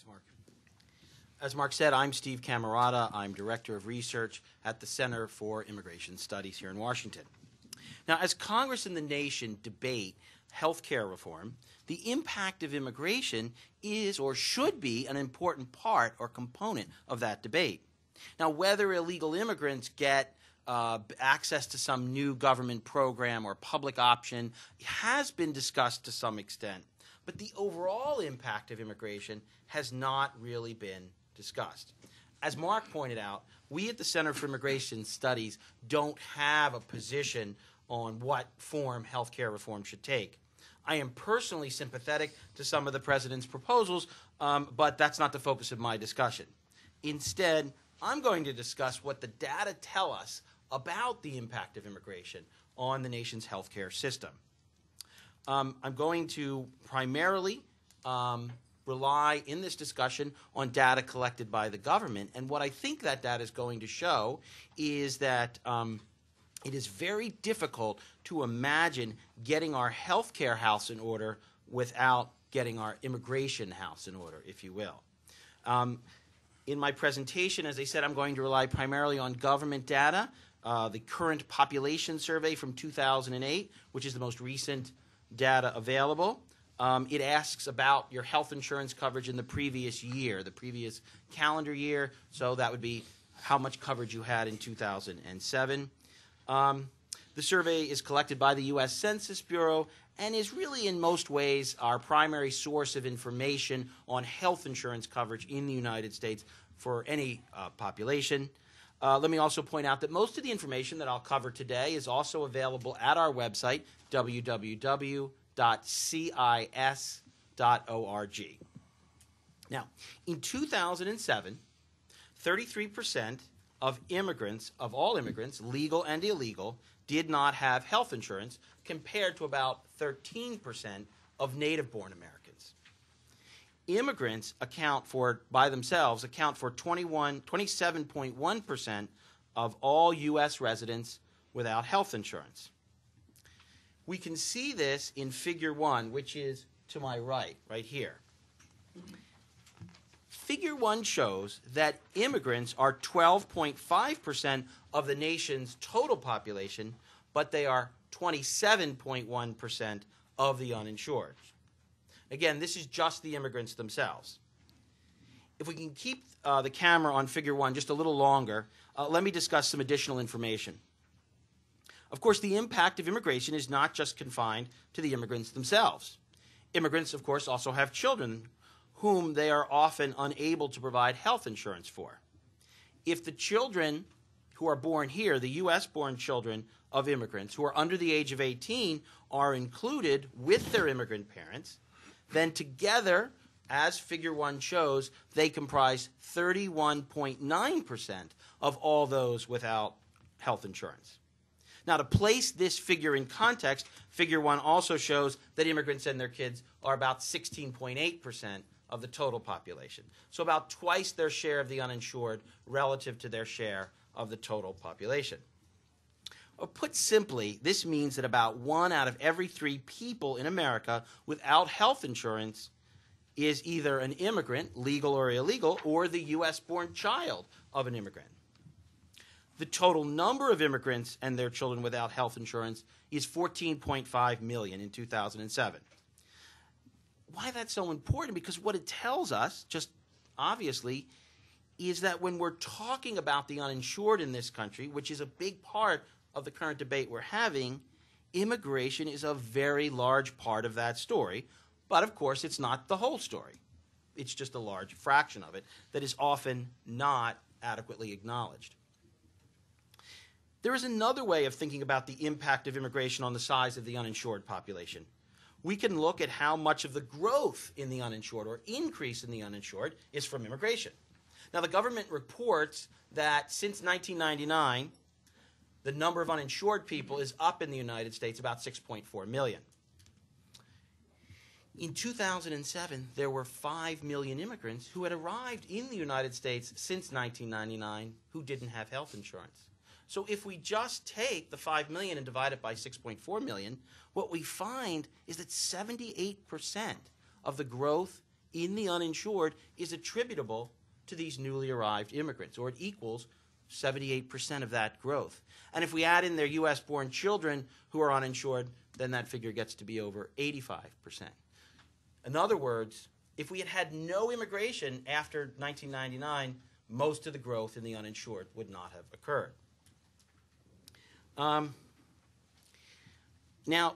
Thanks, Mark. As Mark said, I'm Steve Camarata. I'm Director of Research at the Center for Immigration Studies here in Washington. Now, as Congress and the nation debate health care reform, the impact of immigration is or should be an important part or component of that debate. Now, whether illegal immigrants get access to some new government program or public option has been discussed to some extent, but the overall impact of immigration has not really been discussed. As Mark pointed out, we at the Center for Immigration Studies don't have a position on what form health care reform should take. I am personally sympathetic to some of the President's proposals, but that's not the focus of my discussion. Instead, I'm going to discuss what the data tell us about the impact of immigration on the nation's healthcare system. I'm going to primarily rely in this discussion on data collected by the government, and what I think that data is going to show is that it is very difficult to imagine getting our healthcare house in order without getting our immigration house in order, if you will. In my presentation, as I said, I'm going to rely primarily on government data, the current population survey from 2008, which is the most recent data available. It asks about your health insurance coverage in the previous year, the previous calendar year, so that would be how much coverage you had in 2007. The survey is collected by the U.S. Census Bureau and is really in most ways our primary source of information on health insurance coverage in the United States for any population. Let me also point out that most of the information that I'll cover today is also available at our website, www.cis.org. Now, in 2007, 33% of immigrants, of all immigrants, legal and illegal, did not have health insurance, compared to about 13% of native-born Americans. Immigrants by themselves account for 27.1% of all U.S. residents without health insurance. We can see this in Figure 1, which is to my right here. Figure 1 shows that immigrants are 12.5% of the nation's total population, but they are 27.1% of the uninsured. Again, this is just the immigrants themselves. If we can keep the camera on Figure 1 just a little longer, let me discuss some additional information. Of course, the impact of immigration is not just confined to the immigrants themselves. Immigrants, of course, also have children whom they are often unable to provide health insurance for. If the children who are born here, the U.S.-born children of immigrants who are under the age of 18, are included with their immigrant parents, then together, as Figure 1 shows, they comprise 31.9% of all those without health insurance. Now, to place this figure in context, Figure 1 also shows that immigrants and their kids are about 16.8% of the total population. So about twice their share of the uninsured relative to their share of the total population. Or put simply, this means that about 1 out of every 3 people in America without health insurance is either an immigrant, legal or illegal, or the U.S.-born child of an immigrant. The total number of immigrants and their children without health insurance is 14.5 million in 2007. Why that's so important? Because what it tells us, just obviously, is that when we're talking about the uninsured in this country, which is a big part of the current debate we're having, immigration is a very large part of that story. But, of course, it's not the whole story. It's just a large fraction of it that is often not adequately acknowledged. There is another way of thinking about the impact of immigration on the size of the uninsured population. We can look at how much of the growth in the uninsured or increase in the uninsured is from immigration. Now, the government reports that since 1999, the number of uninsured people is up in the United States about 6.4 million. In 2007, there were 5 million immigrants who had arrived in the United States since 1999 who didn't have health insurance. So if we just take the 5 million and divide it by 6.4 million, what we find is that 78% of the growth in the uninsured is attributable to these newly arrived immigrants, or it equals 78% of that growth. And if we add in their U.S.-born children who are uninsured, then that figure gets to be over 85%. In other words, if we had had no immigration after 1999, most of the growth in the uninsured would not have occurred. Now,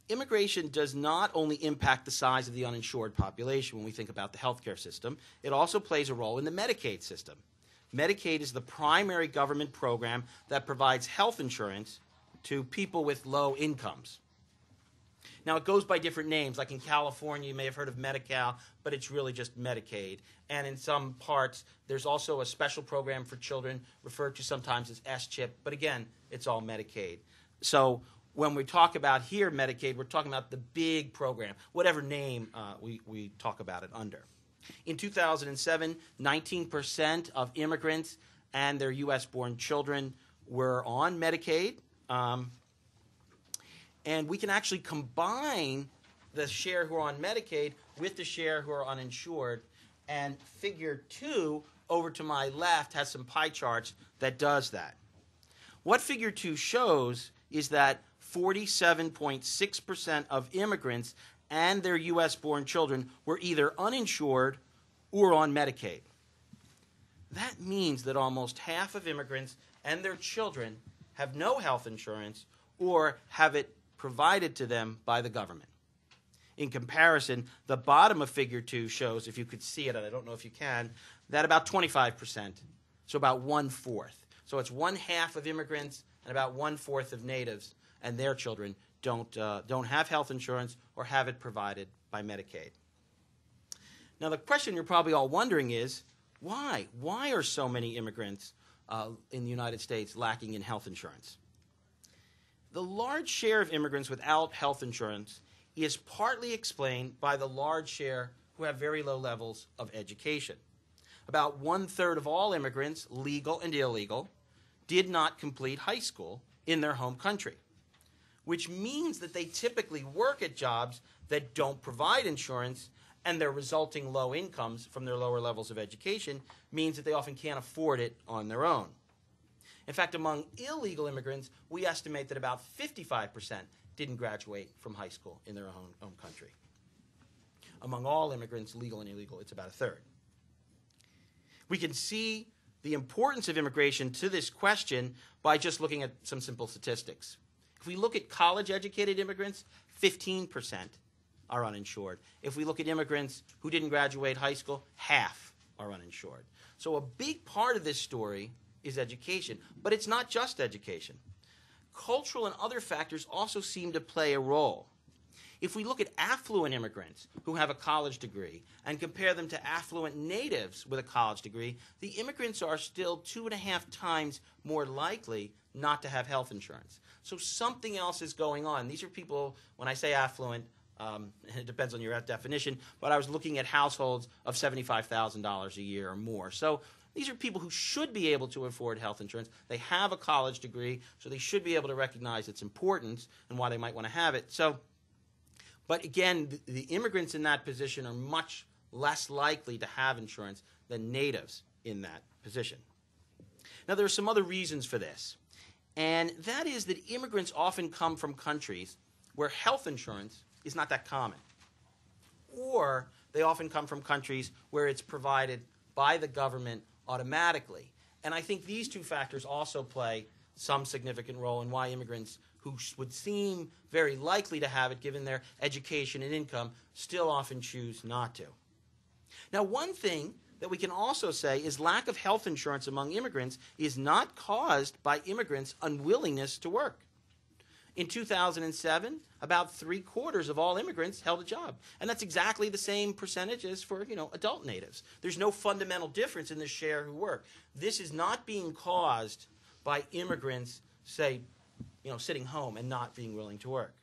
immigration does not only impact the size of the uninsured population when we think about the healthcare system, it also plays a role in the Medicaid system. Medicaid is the primary government program that provides health insurance to people with low incomes. Now, it goes by different names. Like in California, you may have heard of Medi-Cal, but it's really just Medicaid. And in some parts, there's also a special program for children referred to sometimes as S-CHIP, but again, it's all Medicaid. So when we talk about here Medicaid, we're talking about the big program, whatever name we talk about it under. In 2007, 19% of immigrants and their U.S.-born children were on Medicaid. And we can actually combine the share who are on Medicaid with the share who are uninsured. And figure 2 over to my left has some pie charts that does that. What figure 2 shows is that 47.6% of immigrants and their U.S.-born children were either uninsured or on Medicaid. That means that almost half of immigrants and their children have no health insurance or have it provided to them by the government. In comparison, the bottom of figure 2 shows, if you could see it, and I don't know if you can, that about 25%, so about 1/4. So it's 1/2 of immigrants and about 1/4 of natives and their children don't have health insurance or have it provided by Medicaid. Now, the question you're probably all wondering is, why? Why are so many immigrants in the United States lacking in health insurance? The large share of immigrants without health insurance is partly explained by the large share who have very low levels of education. About 1/3 of all immigrants, legal and illegal, did not complete high school in their home country, which means that they typically work at jobs that don't provide insurance, and their resulting low incomes from their lower levels of education means that they often can't afford it on their own. In fact, among illegal immigrants, we estimate that about 55% didn't graduate from high school in their own country. Among all immigrants, legal and illegal, it's about 1/3. We can see the importance of immigration to this question by just looking at some simple statistics. If we look at college-educated immigrants, 15% are uninsured. If we look at immigrants who didn't graduate high school, half are uninsured. So a big part of this story is education, but it's not just education. Cultural and other factors also seem to play a role. If we look at affluent immigrants who have a college degree and compare them to affluent natives with a college degree, the immigrants are still 2.5 times more likely not to have health insurance. So something else is going on. These are people, when I say affluent, it depends on your definition, but I was looking at households of $75,000 a year or more. So these are people who should be able to afford health insurance. They have a college degree, so they should be able to recognize its importance and why they might want to have it. But again, the immigrants in that position are much less likely to have insurance than natives in that position. Now, there are some other reasons for this, and that is that immigrants often come from countries where health insurance is not that common, or they often come from countries where it's provided by the government automatically. And I think these two factors also play some significant role in why immigrants who would seem very likely to have it given their education and income still often choose not to. Now, one thing that we can also say is lack of health insurance among immigrants is not caused by immigrants' unwillingness to work. In 2007, about 3/4 of all immigrants held a job. And that's exactly the same percentage as for, adult natives. There's no fundamental difference in the share who work. This is not being caused by immigrants, say, sitting home and not being willing to work.